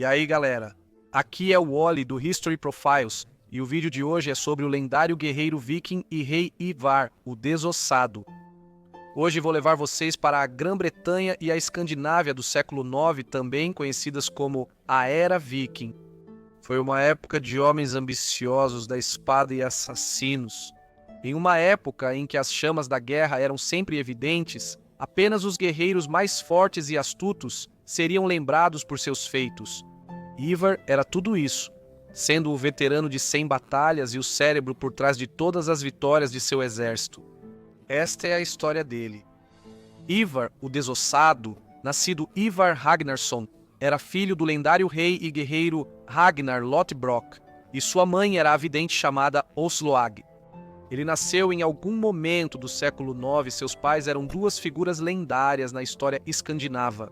E aí, galera? Aqui é o Wally do History Profiles e o vídeo de hoje é sobre o lendário guerreiro viking e rei Ivar, o Desossado. Hoje vou levar vocês para a Grã-Bretanha e a Escandinávia do século IX, também conhecidas como a Era Viking. Foi uma época de homens ambiciosos da espada e assassinos. Em uma época em que as chamas da guerra eram sempre evidentes, apenas os guerreiros mais fortes e astutos seriam lembrados por seus feitos. Ivar era tudo isso, sendo o veterano de 100 batalhas e o cérebro por trás de todas as vitórias de seu exército. Esta é a história dele. Ivar, o Desossado, nascido Ivar Ragnarsson, era filho do lendário rei e guerreiro Ragnar Lothbrok, e sua mãe era a vidente chamada Osloag. Ele nasceu em algum momento do século IX, seus pais eram duas figuras lendárias na história escandinava.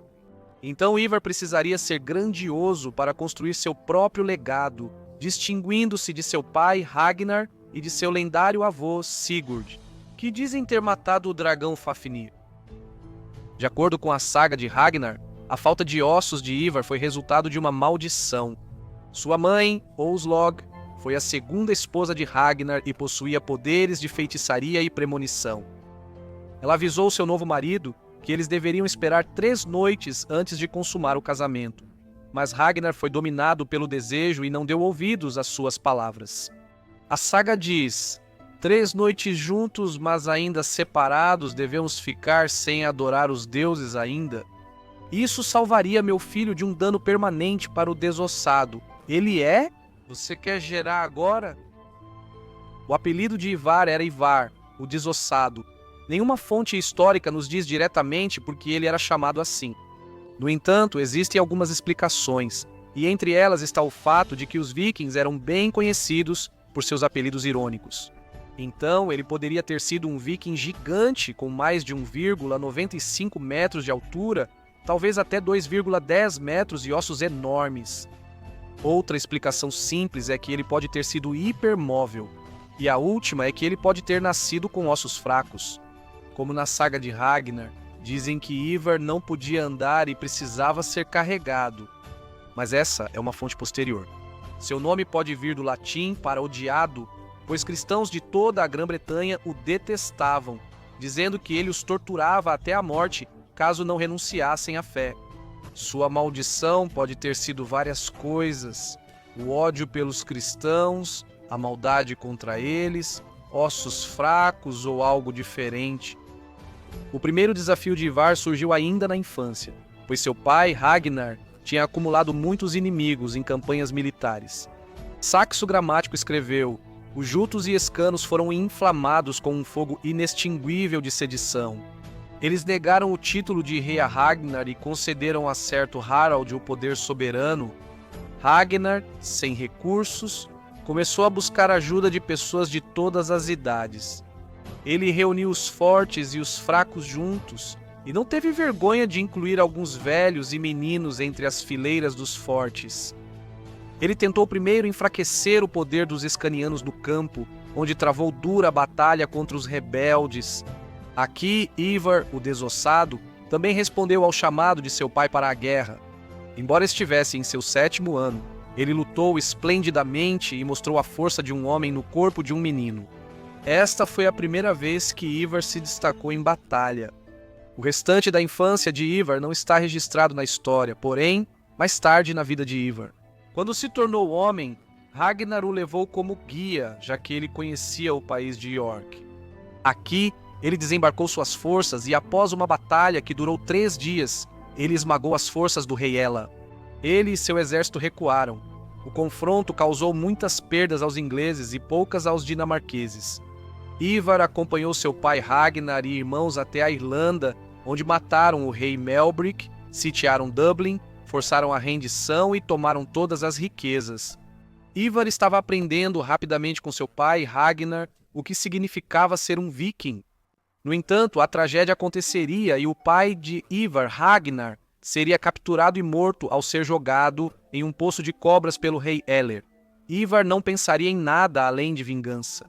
Então Ivar precisaria ser grandioso para construir seu próprio legado, distinguindo-se de seu pai Ragnar e de seu lendário avô Sigurd, que dizem ter matado o dragão Fafnir. De acordo com a saga de Ragnar, a falta de ossos de Ivar foi resultado de uma maldição. Sua mãe, Oslog, foi a segunda esposa de Ragnar e possuía poderes de feitiçaria e premonição. Ela avisou seu novo marido que eles deveriam esperar 3 noites antes de consumar o casamento. Mas Ragnar foi dominado pelo desejo e não deu ouvidos às suas palavras. A saga diz: 3 noites juntos, mas ainda separados, devemos ficar sem adorar os deuses ainda. Isso salvaria meu filho de um dano permanente para o Desossado. Ele é? Você quer gerar agora? O apelido de Ivar era Ivar, o Desossado. Nenhuma fonte histórica nos diz diretamente por que ele era chamado assim. No entanto, existem algumas explicações, e entre elas está o fato de que os vikings eram bem conhecidos por seus apelidos irônicos. Então, ele poderia ter sido um viking gigante com mais de 1,95 metros de altura, talvez até 2,10 metros e ossos enormes. Outra explicação simples é que ele pode ter sido hipermóvel, e a última é que ele pode ter nascido com ossos fracos. Como na saga de Ragnar, dizem que Ivar não podia andar e precisava ser carregado. Mas essa é uma fonte posterior. Seu nome pode vir do latim para odiado, pois cristãos de toda a Grã-Bretanha o detestavam, dizendo que ele os torturava até a morte caso não renunciassem à fé. Sua maldição pode ter sido várias coisas: o ódio pelos cristãos, a maldade contra eles, ossos fracos ou algo diferente. O primeiro desafio de Ivar surgiu ainda na infância, pois seu pai, Ragnar, tinha acumulado muitos inimigos em campanhas militares. Saxo Gramático escreveu: os jutos e escanos foram inflamados com um fogo inextinguível de sedição. Eles negaram o título de rei a Ragnar e concederam a certo Harald o poder soberano. Ragnar, sem recursos, começou a buscar ajuda de pessoas de todas as idades. Ele reuniu os fortes e os fracos juntos, e não teve vergonha de incluir alguns velhos e meninos entre as fileiras dos fortes. Ele tentou primeiro enfraquecer o poder dos escanianos no campo, onde travou dura batalha contra os rebeldes. Aqui, Ivar, o Desossado, também respondeu ao chamado de seu pai para a guerra. Embora estivesse em seu 7º ano, ele lutou esplendidamente e mostrou a força de um homem no corpo de um menino. Esta foi a primeira vez que Ivar se destacou em batalha. O restante da infância de Ivar não está registrado na história, porém, mais tarde na vida de Ivar. Quando se tornou homem, Ragnar o levou como guia, já que ele conhecia o país de York. Aqui, ele desembarcou suas forças e, após uma batalha que durou 3 dias, ele esmagou as forças do rei Ela. Ele e seu exército recuaram. O confronto causou muitas perdas aos ingleses e poucas aos dinamarqueses. Ivar acompanhou seu pai Ragnar e irmãos até a Irlanda, onde mataram o rei Melbrick, sitiaram Dublin, forçaram a rendição e tomaram todas as riquezas. Ivar estava aprendendo rapidamente com seu pai Ragnar o que significava ser um viking. No entanto, a tragédia aconteceria e o pai de Ivar, Ragnar, seria capturado e morto ao ser jogado em um poço de cobras pelo rei Eller. Ivar não pensaria em nada além de vingança.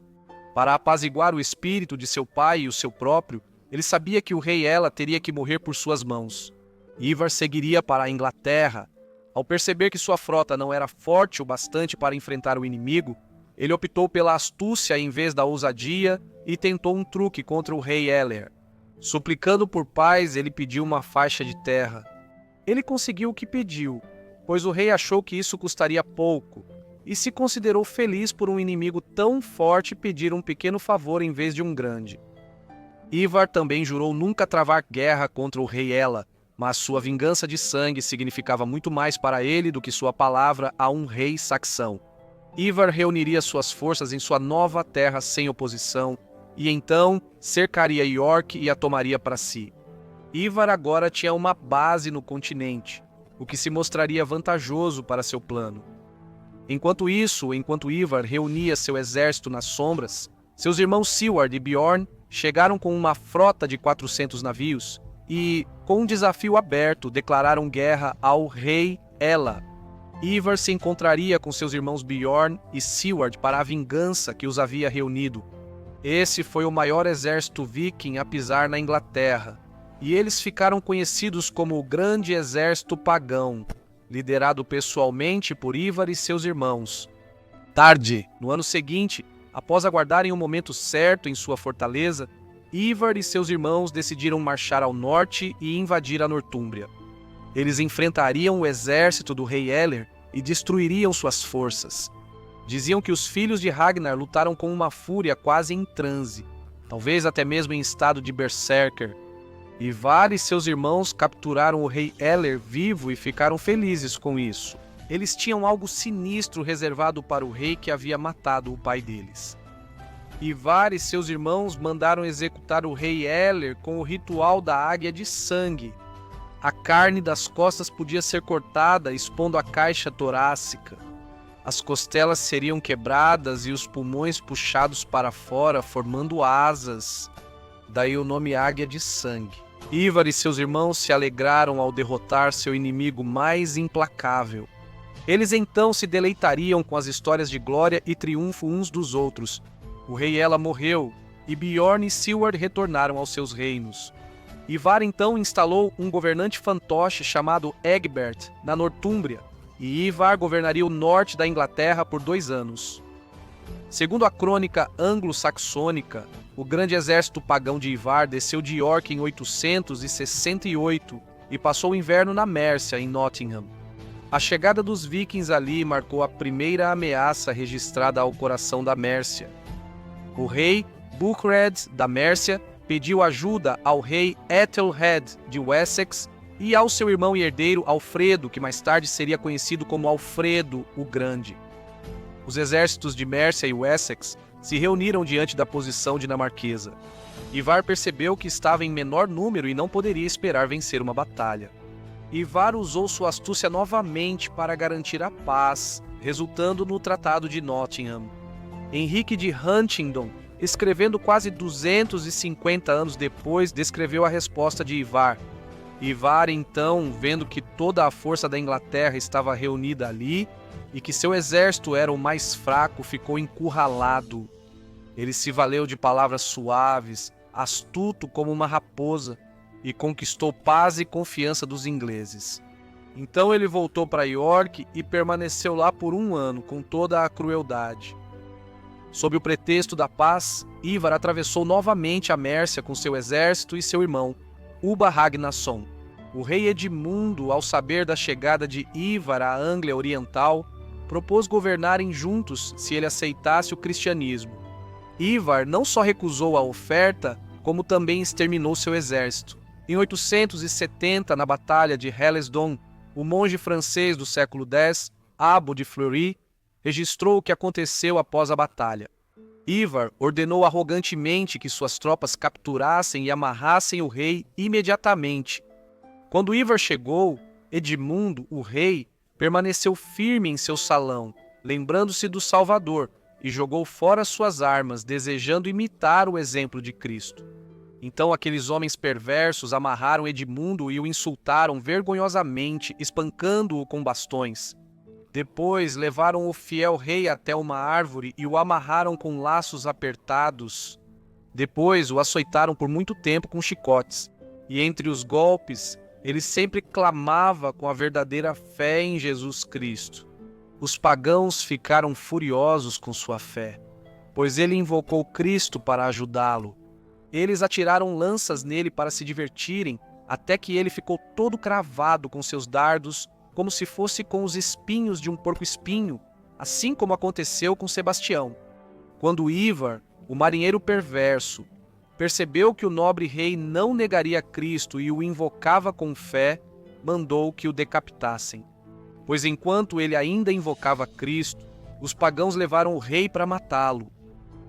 Para apaziguar o espírito de seu pai e o seu próprio, ele sabia que o rei Ela teria que morrer por suas mãos. Ivar seguiria para a Inglaterra. Ao perceber que sua frota não era forte o bastante para enfrentar o inimigo, ele optou pela astúcia em vez da ousadia e tentou um truque contra o rei Eller. Suplicando por paz, ele pediu uma faixa de terra. Ele conseguiu o que pediu, pois o rei achou que isso custaria pouco, e se considerou feliz por um inimigo tão forte pedir um pequeno favor em vez de um grande. Ivar também jurou nunca travar guerra contra o rei Ela, mas sua vingança de sangue significava muito mais para ele do que sua palavra a um rei saxão. Ivar reuniria suas forças em sua nova terra sem oposição, e então cercaria York e a tomaria para si. Ivar agora tinha uma base no continente, o que se mostraria vantajoso para seu plano. Enquanto Ivar reunia seu exército nas sombras, seus irmãos Siward e Bjorn chegaram com uma frota de 400 navios e, com um desafio aberto, declararam guerra ao rei Ela. Ivar se encontraria com seus irmãos Bjorn e Siward para a vingança que os havia reunido. Esse foi o maior exército viking a pisar na Inglaterra, e eles ficaram conhecidos como o Grande Exército Pagão, liderado pessoalmente por Ivar e seus irmãos. Tarde, no ano seguinte, após aguardarem o momento certo em sua fortaleza, Ivar e seus irmãos decidiram marchar ao norte e invadir a Nortúmbria. Eles enfrentariam o exército do rei Eller e destruiriam suas forças. Diziam que os filhos de Ragnar lutaram com uma fúria quase em transe, talvez até mesmo em estado de berserker. Ivar e seus irmãos capturaram o rei Eller vivo e ficaram felizes com isso. Eles tinham algo sinistro reservado para o rei que havia matado o pai deles. Ivar e seus irmãos mandaram executar o rei Eller com o ritual da águia de sangue. A carne das costas podia ser cortada, expondo a caixa torácica. As costelas seriam quebradas e os pulmões puxados para fora, formando asas. Daí o nome Águia de Sangue. Ivar e seus irmãos se alegraram ao derrotar seu inimigo mais implacável. Eles então se deleitariam com as histórias de glória e triunfo uns dos outros. O rei Ela morreu, e Bjorn e Siward retornaram aos seus reinos. Ivar então instalou um governante fantoche chamado Egbert na Nortúmbria, e Ivar governaria o norte da Inglaterra por 2 anos. Segundo a crônica anglo-saxônica, o grande exército pagão de Ivar desceu de York em 868 e passou o inverno na Mércia, em Nottingham. A chegada dos vikings ali marcou a primeira ameaça registrada ao coração da Mércia. O rei Buchred da Mércia pediu ajuda ao rei Ethelred de Wessex e ao seu irmão e herdeiro Alfredo, que mais tarde seria conhecido como Alfredo o Grande. Os exércitos de Mércia e Wessex se reuniram diante da posição dinamarquesa. Ivar percebeu que estava em menor número e não poderia esperar vencer uma batalha. Ivar usou sua astúcia novamente para garantir a paz, resultando no Tratado de Nottingham. Henrique de Huntingdon, escrevendo quase 250 anos depois, descreveu a resposta de Ivar. Ivar, então, vendo que toda a força da Inglaterra estava reunida ali e que seu exército era o mais fraco, ficou encurralado. Ele se valeu de palavras suaves, astuto como uma raposa, e conquistou paz e confiança dos ingleses. Então ele voltou para York e permaneceu lá por 1 ano, com toda a crueldade. Sob o pretexto da paz, Ivar atravessou novamente a Mércia com seu exército e seu irmão, Ubba Ragnarsson. O rei Edmundo, ao saber da chegada de Ivar à Anglia Oriental, propôs governarem juntos se ele aceitasse o cristianismo. Ivar não só recusou a oferta, como também exterminou seu exército. Em 870, na Batalha de Hellesdon, o monge francês do século X, Abo de Fleury, registrou o que aconteceu após a batalha. Ivar ordenou arrogantemente que suas tropas capturassem e amarrassem o rei imediatamente. Quando Ivar chegou, Edmundo, o rei, permaneceu firme em seu salão, lembrando-se do Salvador, e jogou fora suas armas, desejando imitar o exemplo de Cristo. Então aqueles homens perversos amarraram Edmundo e o insultaram vergonhosamente, espancando-o com bastões. Depois levaram o fiel rei até uma árvore e o amarraram com laços apertados. Depois o açoitaram por muito tempo com chicotes. E entre os golpes, Ele sempre clamava com a verdadeira fé em Jesus Cristo. Os pagãos ficaram furiosos com sua fé, pois ele invocou Cristo para ajudá-lo. Eles atiraram lanças nele para se divertirem, até que ele ficou todo cravado com seus dardos, como se fosse com os espinhos de um porco-espinho, assim como aconteceu com Sebastião. Quando Ivar, o marinheiro perverso, percebeu que o nobre rei não negaria Cristo e o invocava com fé, mandou que o decapitassem. Pois enquanto ele ainda invocava Cristo, os pagãos levaram o rei para matá-lo.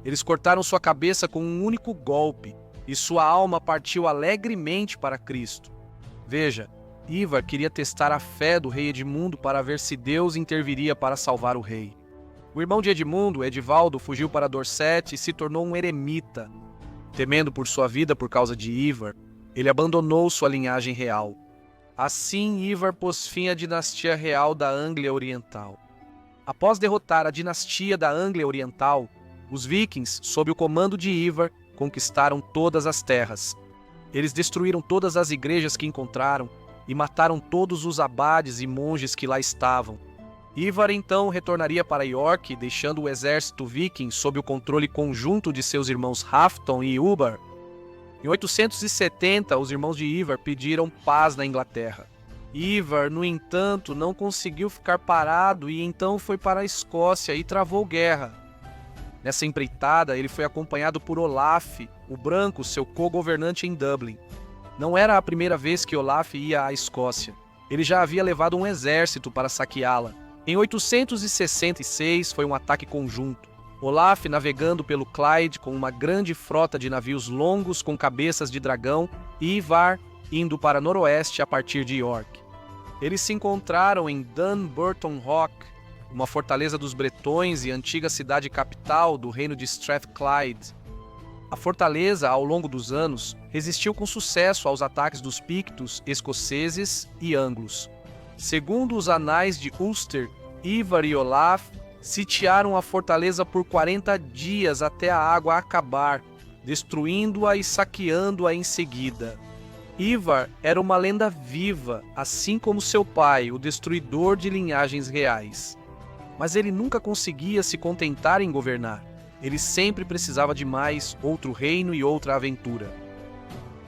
Eles cortaram sua cabeça com um único golpe, e sua alma partiu alegremente para Cristo. Veja, Ivar queria testar a fé do rei Edmundo para ver se Deus interviria para salvar o rei. O irmão de Edmundo, Edivaldo, fugiu para Dorset e se tornou um eremita. Temendo por sua vida por causa de Ivar, ele abandonou sua linhagem real. Assim, Ivar pôs fim à dinastia real da Anglia Oriental. Após derrotar a dinastia da Anglia Oriental, os vikings, sob o comando de Ivar, conquistaram todas as terras. Eles destruíram todas as igrejas que encontraram e mataram todos os abades e monges que lá estavam. Ivar então retornaria para York, deixando o exército viking sob o controle conjunto de seus irmãos Halfdan e Ubar. Em 870, os irmãos de Ivar pediram paz na Inglaterra. Ivar, no entanto, não conseguiu ficar parado e então foi para a Escócia e travou guerra. Nessa empreitada, ele foi acompanhado por Olaf, o Branco, seu co-governante em Dublin. Não era a primeira vez que Olaf ia à Escócia. Ele já havia levado um exército para saqueá-la. Em 866 foi um ataque conjunto. Olaf navegando pelo Clyde com uma grande frota de navios longos com cabeças de dragão e Ivar indo para noroeste a partir de York. Eles se encontraram em Dunburton Rock, uma fortaleza dos bretões e antiga cidade capital do reino de Strathclyde. A fortaleza, ao longo dos anos, resistiu com sucesso aos ataques dos pictos, escoceses e anglos. Segundo os anais de Ulster, Ivar e Olaf sitiaram a fortaleza por 40 dias até a água acabar, destruindo-a e saqueando-a em seguida. Ivar era uma lenda viva, assim como seu pai, o destruidor de linhagens reais. Mas ele nunca conseguia se contentar em governar. Ele sempre precisava de mais, outro reino e outra aventura.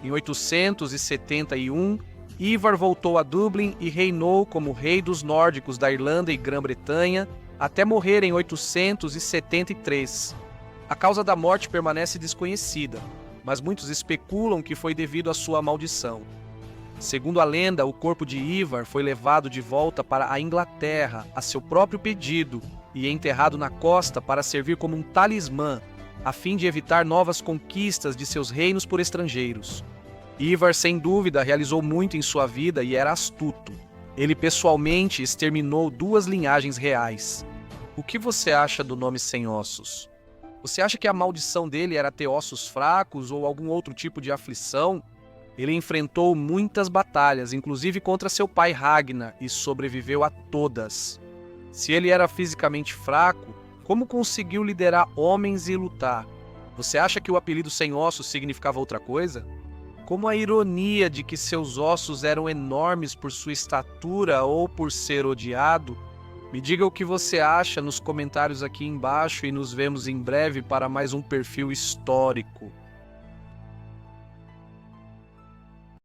Em 871, Ivar voltou a Dublin e reinou como rei dos nórdicos da Irlanda e Grã-Bretanha até morrer em 873. A causa da morte permanece desconhecida, mas muitos especulam que foi devido à sua maldição. Segundo a lenda, o corpo de Ivar foi levado de volta para a Inglaterra a seu próprio pedido e enterrado na costa para servir como um talismã, a fim de evitar novas conquistas de seus reinos por estrangeiros. Ivar, sem dúvida, realizou muito em sua vida e era astuto. Ele pessoalmente exterminou 2 linhagens reais. O que você acha do nome Sem Ossos? Você acha que a maldição dele era ter ossos fracos ou algum outro tipo de aflição? Ele enfrentou muitas batalhas, inclusive contra seu pai Ragnar, e sobreviveu a todas. Se ele era fisicamente fraco, como conseguiu liderar homens e lutar? Você acha que o apelido Sem Ossos significava outra coisa? Como a ironia de que seus ossos eram enormes por sua estatura ou por ser odiado? Me diga o que você acha nos comentários aqui embaixo e nos vemos em breve para mais um perfil histórico.